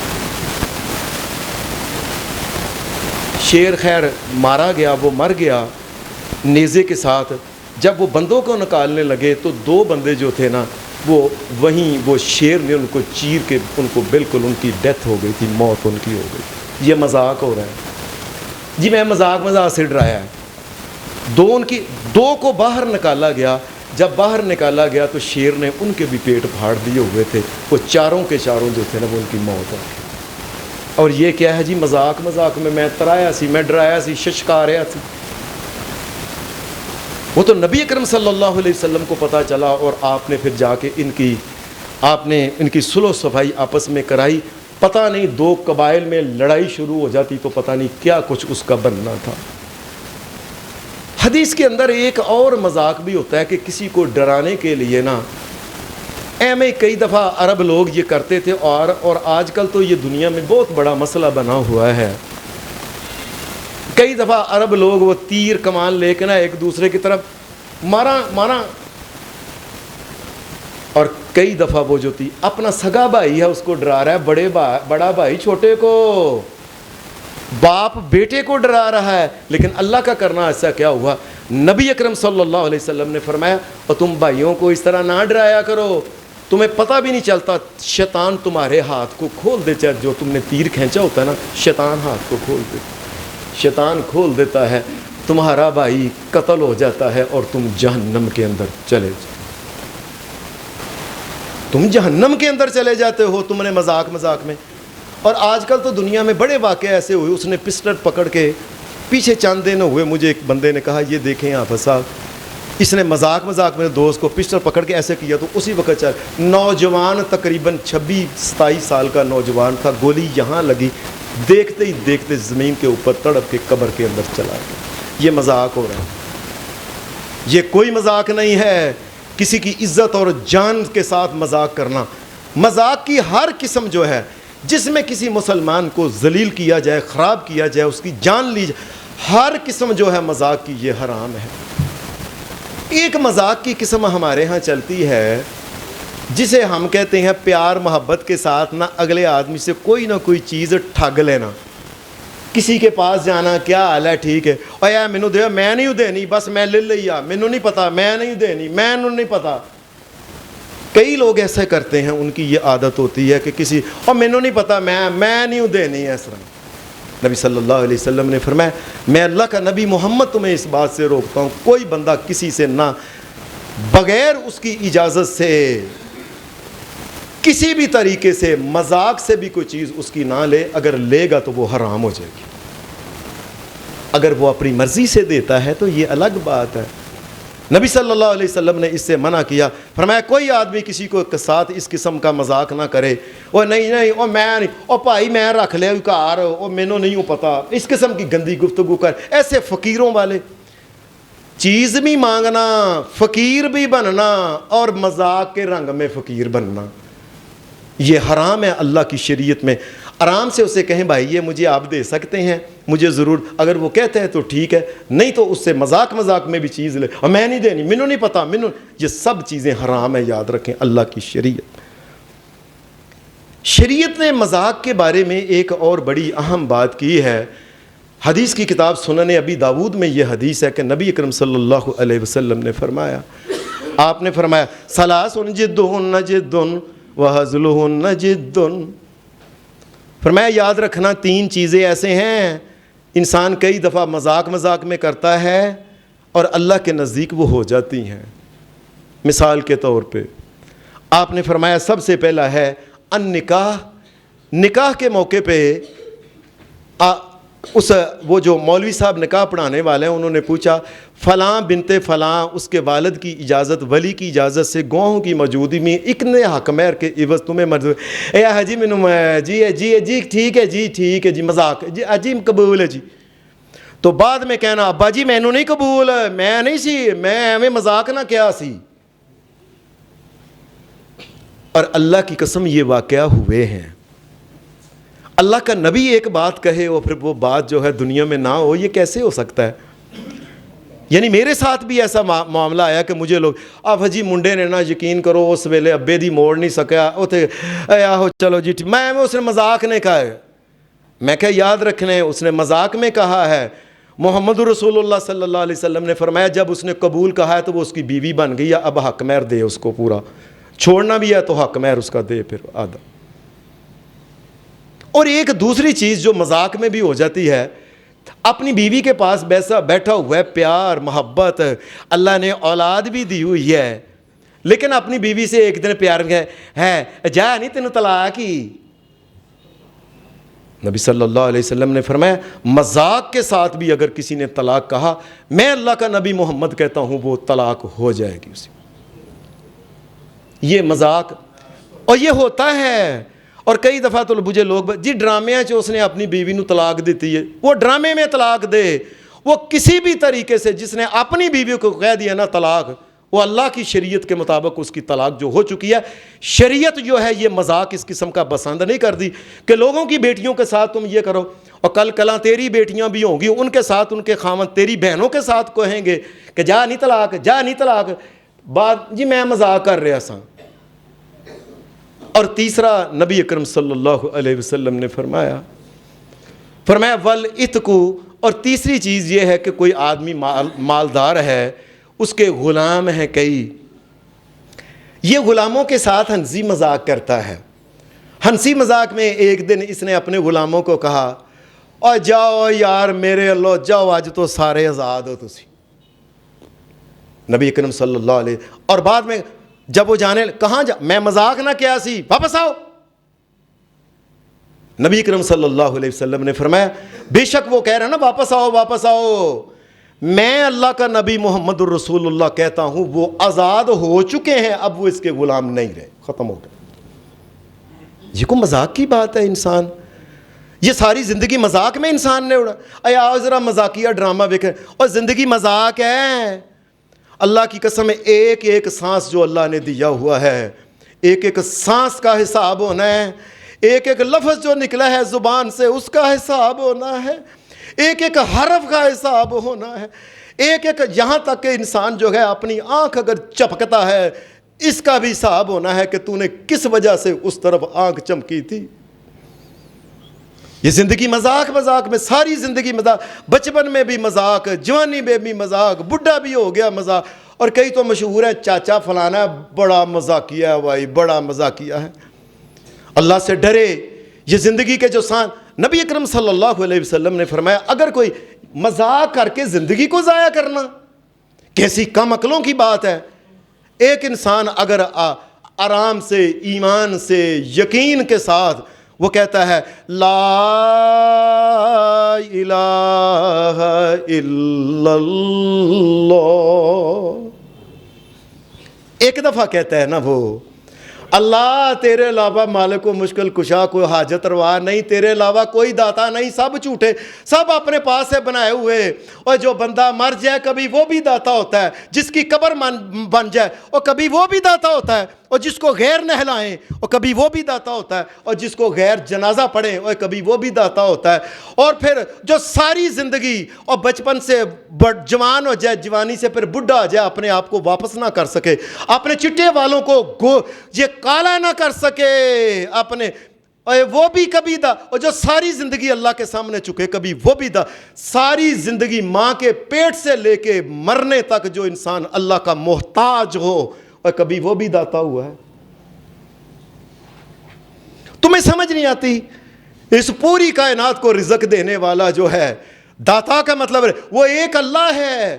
شیر خیر مارا گیا, وہ مر گیا نیزے کے ساتھ. جب وہ بندوں کو نکالنے لگے تو 2 بندے جو تھے نا وہ وہیں وہ شیر نے ان کو چیر کے ان کو بالکل ان کی ڈیتھ ہو گئی تھی, موت ان کی ہو گئی. یہ مذاق ہو رہا ہے جی, میں مذاق سے ڈرایا ہے. 2 کو باہر نکالا گیا. جب باہر نکالا گیا تو شیر نے ان کے بھی پیٹ پھاڑ دیے ہوئے تھے. وہ چاروں کے چاروں جو تھے نا وہ ان کی موت ہو گئی. اور یہ کیا ہے جی مذاق میں ترایا سی, میں ڈرایا سی, ششکا رہا سی. وہ تو نبی اکرم صلی اللہ علیہ وسلم کو پتہ چلا اور آپ نے پھر جا کے آپ نے ان کی صلح و صفائی آپس میں کرائی. پتہ نہیں 2 قبائل میں لڑائی شروع ہو جاتی تو پتہ نہیں کیا کچھ اس کا بننا تھا. حدیث کے اندر ایک اور مذاق بھی ہوتا ہے کہ کسی کو ڈرانے کے لیے نا میں کئی دفعہ عرب لوگ یہ کرتے تھے, اور آج کل تو یہ دنیا میں بہت بڑا مسئلہ بنا ہوا ہے. کئی دفعہ عرب لوگ وہ تیر کمان لے کے نا ایک دوسرے کی طرف مارا, اور کئی دفعہ وہ جو تھی اپنا سگا بھائی ہے اس کو ڈرا رہا ہے, بڑا بھائی چھوٹے کو. باپ بیٹے کو ڈرا رہا ہے، لیکن اللہ کا کرنا ایسا کیا ہوا؟ نبی اکرم صلی اللہ علیہ وسلم نے فرمایا اور تم بھائیوں کو اس طرح نہ ڈرایا کرو، تمہیں پتہ بھی نہیں چلتا، شیطان تمہارے ہاتھ کو کھول دیتا ہے، جو تم نے تیر کھینچا ہوتا ہے نا، شیطان ہاتھ کو کھول دیتا، شیطان کھول دیتا ہے، تمہارا بھائی قتل ہو جاتا ہے اور تم جہنم کے اندر چلے جاتے، تم جہنم کے اندر چلے جاتے ہو، تم نے مذاق میں۔ اور آج کل تو دنیا میں بڑے واقعے ایسے ہوئے، اس نے پسٹل پکڑ کے پیچھے چند دن ہوئے، مجھے ایک بندے نے کہا یہ دیکھیں آپ صاحب، اس نے مذاق میرے دوست کو پسٹل پکڑ کے ایسے کیا، تو اسی وقت نوجوان تقریباً 26-27 سال کا نوجوان تھا، گولی یہاں لگی، دیکھتے ہی دیکھتے زمین کے اوپر تڑپ کے قبر کے اندر چلا گیا۔ یہ مذاق ہو رہا ہے، یہ کوئی مذاق نہیں ہے، کسی کی عزت اور جان کے ساتھ مذاق کرنا، مذاق کی ہر قسم جو ہے جس میں کسی مسلمان کو ذلیل کیا جائے، خراب کیا جائے، اس کی جان لی جائے، ہر قسم جو ہے مذاق کی، یہ حرام ہے۔ ایک مذاق کی قسم ہمارے ہاں چلتی ہے جسے ہم کہتے ہیں پیار محبت کے ساتھ نہ اگلے آدمی سے کوئی نہ کوئی چیز ٹھگ لینا، کسی کے پاس جانا، کیا حال ہے، ٹھیک ہے، اور یا مینوں دے، میں نہیں دینی، بس میں لے لیا، مینوں نہیں پتا، میں نہیں دینی، مینوں نہیں پتا۔ کئی لوگ ایسے کرتے ہیں، ان کی یہ عادت ہوتی ہے کہ کسی، اور مینوں نہیں پتا، میں نہیں دینی، اس طرح۔ نبی صلی اللہ علیہ وسلم نے فرمایا میں اللہ کا نبی محمد تمہیں اس بات سے روکتا ہوں، کوئی بندہ کسی سے نہ بغیر اس کی اجازت سے کسی بھی طریقے سے مذاق سے بھی کوئی چیز اس کی نہ لے، اگر لے گا تو وہ حرام ہو جائے گی۔ اگر وہ اپنی مرضی سے دیتا ہے تو یہ الگ بات ہے۔ نبی صلی اللہ علیہ وسلم نے اس سے منع کیا، فرمایا کوئی آدمی کسی کو ساتھ اس قسم کا مذاق نہ کرے، او نہیں او میں نہیں، او بھائی میں رکھ لیا کار، او مینوں نہیں پتا، اس قسم کی گندی گفتگو کر۔ ایسے فقیروں والے چیز بھی مانگنا، فقیر بھی بننا اور مذاق کے رنگ میں فقیر بننا، یہ حرام ہے اللہ کی شریعت میں۔ آرام سے اسے کہیں بھائی یہ مجھے آپ دے سکتے ہیں، مجھے ضرور، اگر وہ کہتے ہیں تو ٹھیک ہے، نہیں تو اس سے مذاق میں بھی چیز لے، اور میں نہیں دینی، مینوں نہیں پتا، یہ سب چیزیں حرام ہیں، یاد رکھیں اللہ کی شریعت نے مذاق کے بارے میں ایک اور بڑی اہم بات کی ہے۔ حدیث کی کتاب سنن ابی داود میں یہ حدیث ہے کہ نبی اکرم صلی اللہ علیہ وسلم نے فرمایا، آپ نے فرمایا ثلاث جدہن جد وہزلہن جد، فرمایا یاد رکھنا 3 چیزیں ایسے ہیں انسان کئی دفعہ مذاق میں کرتا ہے اور اللہ کے نزدیک وہ ہو جاتی ہیں۔ مثال کے طور پہ آپ نے فرمایا سب سے پہلا ہے النکاح، نکاح کے موقع پہ وہ جو مولوی صاحب نکاح پڑھانے والے ہیں انہوں نے پوچھا فلاں بنت فلاں، اس کے والد کی اجازت، ولی کی اجازت سے گواہوں کی موجودگی میں اتنے حق مہر کے عوض تمہیں منظور ہے جی، مینوں جی ٹھیک ہے جی مذاق جی قبول ہے جی، تو بعد میں کہنا ابا جی مینوں نہیں قبول، میں نہیں سی، میں ایویں مذاق نہ کیا سی۔ اور اللہ کی قسم یہ واقعہ ہوئے ہیں، اللہ کا نبی ایک بات کہے اور پھر وہ بات جو ہے دنیا میں نہ ہو، یہ کیسے ہو سکتا ہے؟ یعنی میرے ساتھ بھی ایسا معاملہ آیا کہ مجھے لوگ آپ جی منڈے نے نا یقین کرو اس ویلے ابے دی موڑ نہیں سکیا اتنے آہو چلو جی میں اس نے مذاق نے کہا ہے، میں کہ یاد رکھنے اس نے مذاق میں کہا ہے۔ محمد رسول اللہ صلی اللہ علیہ وسلم نے فرمایا جب اس نے قبول کہا ہے تو وہ اس کی بیوی بن گئی ہے، اب حق مہر دے اس کو پورا، چھوڑنا بھی ہے تو حق مہر اس کا دے پھر آدھا۔ اور ایک دوسری چیز جو مذاق میں بھی ہو جاتی ہے، اپنی بیوی کے پاس بیٹھا ہوا ہے، پیار محبت، اللہ نے اولاد بھی دی ہوئی ہے، لیکن اپنی بیوی سے ایک دن پیار ہے جا نہیں تینوں طلاق ہی۔ نبی صلی اللہ علیہ وسلم نے فرمایا مذاق کے ساتھ بھی اگر کسی نے طلاق کہا، میں اللہ کا نبی محمد کہتا ہوں وہ طلاق ہو جائے گی اسی۔ یہ مذاق، اور یہ ہوتا ہے، اور کئی دفعہ تو مجھے لوگ جی ڈرامے ہیں اس نے اپنی بیوی نو طلاق دیتی ہے، وہ ڈرامے میں طلاق دے، وہ کسی بھی طریقے سے جس نے اپنی بیوی کو کہہ دیا نا طلاق، وہ اللہ کی شریعت کے مطابق اس کی طلاق جو ہو چکی ہے۔ شریعت جو ہے یہ مذاق اس قسم کا پسند نہیں کر دی کہ لوگوں کی بیٹیوں کے ساتھ تم یہ کرو، اور کل کلاں تیری بیٹیاں بھی ہوں گی ان کے ساتھ ان کے خاوند تیری بہنوں کے ساتھ کہیں گے کہ جا نہیں طلاق، بات جی میں مذاق کر رہا سا۔ اور تیسرا نبی اکرم صلی اللہ علیہ وسلم نے فرمایا فرمایا والعتق، اور تیسری چیز یہ ہے کہ کوئی آدمی مالدار ہے، اس کے غلام ہیں کئی، یہ غلاموں کے ساتھ ہنسی مذاق کرتا ہے۔ ہنسی مذاق میں ایک دن اس نے اپنے غلاموں کو کہا اور جاؤ یار میرے اللہ جاؤ، آج تو سارے آزاد ہو تسی۔ نبی اکرم صلی اللہ علیہ، اور بعد میں جب وہ جانے کہاں جا، میں مذاق نہ کیا سی، واپس آؤ۔ نبی اکرم صلی اللہ علیہ وسلم نے فرمایا بے شک وہ کہہ رہا ہے نا واپس آؤ واپس آؤ، میں اللہ کا نبی محمد الرسول اللہ کہتا ہوں وہ آزاد ہو چکے ہیں، اب وہ اس کے غلام نہیں رہے، ختم ہو گئے۔ یہ کوئی مذاق کی بات ہے؟ انسان یہ ساری زندگی مذاق میں انسان نے اڑا، اے آؤ ذرا مذاقیہ ڈرامہ دیکھیں، اور زندگی مذاق ہے۔ اللہ کی قسم ایک ایک سانس جو اللہ نے دیا ہوا ہے، ایک ایک سانس کا حساب ہونا ہے، ایک ایک لفظ جو نکلا ہے زبان سے اس کا حساب ہونا ہے، ایک ایک حرف کا حساب ہونا ہے، ایک ایک یہاں تک کہ انسان جو ہے اپنی آنکھ اگر چپکتا ہے اس کا بھی حساب ہونا ہے کہ تو نے کس وجہ سے اس طرف آنکھ چمکی تھی۔ یہ زندگی مذاق مذاق میں، ساری زندگی مذاق، بچپن میں بھی مذاق، جوانی میں بھی مذاق، بڈھا بھی ہو گیا مذاق، اور کئی تو مشہور ہے چاچا فلانا بڑا مذاقیہ ہے، بھائی بڑا مذاقیہ ہے۔ اللہ سے ڈرے۔ یہ زندگی کے جو نبی اکرم صلی اللہ علیہ وسلم نے فرمایا اگر کوئی مذاق کر کے زندگی کو ضائع کرنا کیسی کم عقلوں کی بات ہے۔ ایک انسان اگر آرام سے، ایمان سے، یقین کے ساتھ وہ کہتا ہے لا الہ الا اللہ، ایک دفعہ کہتا ہے نا وہ اللہ تیرے علاوہ مالک و مشکل کشا، کوئی حاجت روا نہیں، تیرے علاوہ کوئی داتا نہیں، سب جھوٹے، سب اپنے پاس سے بنائے ہوئے، اور جو بندہ مر جائے کبھی وہ بھی داتا ہوتا ہے، جس کی قبر بن جائے اور کبھی وہ بھی داتا ہوتا ہے، اور جس کو غیر نہلائیں اور کبھی وہ بھی داتا ہوتا ہے، اور جس کو غیر جنازہ پڑھیں اور کبھی وہ بھی داتا ہوتا ہے، اور پھر جو ساری زندگی اور بچپن سے جوان ہو جائے، جوانی سے پھر بڈھا ہو جائے، اپنے آپ کو واپس نہ کر سکے، اپنے چٹے والوں کو یہ کالا نہ کر سکے اپنے، وہ بھی کبھی اور جو ساری زندگی اللہ کے سامنے چکے کبھی وہ بھی ساری زندگی ماں کے پیٹ سے لے کے مرنے تک جو انسان اللہ کا محتاج ہو اور کبھی وہ بھی داتا ہوا ہے۔ تمہیں سمجھ نہیں آتی اس پوری کائنات کو رزق دینے والا جو ہے، داتا کا مطلب ہے وہ ایک اللہ ہے،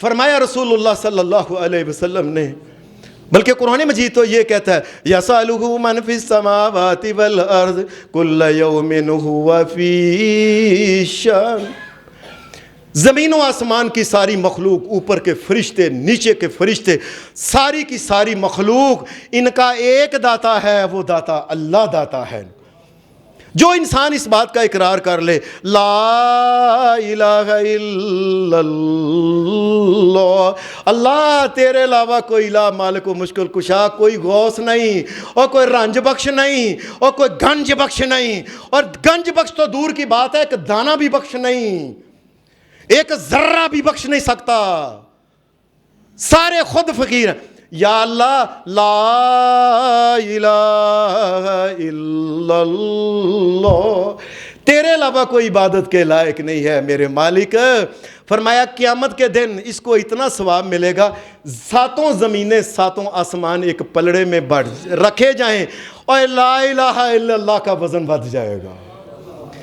فرمایا رسول اللہ صلی اللہ علیہ وسلم نے۔ بلکہ قرآن مجید تو یہ کہتا ہے یسألہ من فی السماوات والارض کل یوم ہوا فی شأن، زمین و آسمان کی ساری مخلوق، اوپر کے فرشتے، نیچے کے فرشتے، ساری کی ساری مخلوق، ان کا ایک داتا ہے، وہ داتا اللہ داتا ہے۔ جو انسان اس بات کا اقرار کر لے لا الہ الا اللہ، اللہ تیرے علاوہ کوئی لا مالک و مشکل کشا، کوئی غوث نہیں، اور کوئی رنج بخش نہیں، اور کوئی گنج بخش نہیں، اور گنج بخش تو دور کی بات ہے، ایک دانہ بھی بخش نہیں، ایک ذرہ بھی بخش نہیں سکتا، سارے خود فقیر ہیں۔ یا اللہ لا الہ الا اللہ، تیرے علاوہ کوئی عبادت کے لائق نہیں ہے میرے مالک۔ فرمایا قیامت کے دن اس کو اتنا ثواب ملے گا، ساتوں زمینیں ساتوں آسمان ایک پلڑے میں رکھے جائیں اور لا الہ الا اللہ کا وزن بڑھ جائے گا،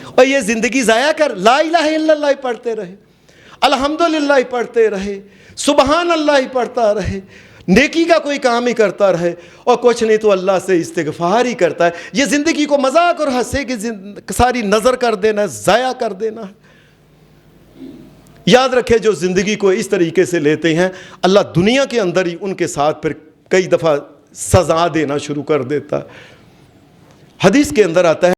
اور یہ زندگی ضائع کر لا الہ الا اللہ ہی پڑھتے رہے، الحمدللہ ہی پڑھتے رہے، سبحان اللہ ہی پڑھتا رہے، نیکی کا کوئی کام ہی کرتا رہے، اور کچھ نہیں تو اللہ سے استغفار ہی کرتا ہے۔ یہ زندگی کو مذاق اور ہنسے کی ساری نظر کر دینا ہے، ضائع کر دینا ہے۔ یاد رکھے جو زندگی کو اس طریقے سے لیتے ہیں، اللہ دنیا کے اندر ہی ان کے ساتھ پھر کئی دفعہ سزا دینا شروع کر دیتا ہے۔ حدیث کے اندر آتا ہے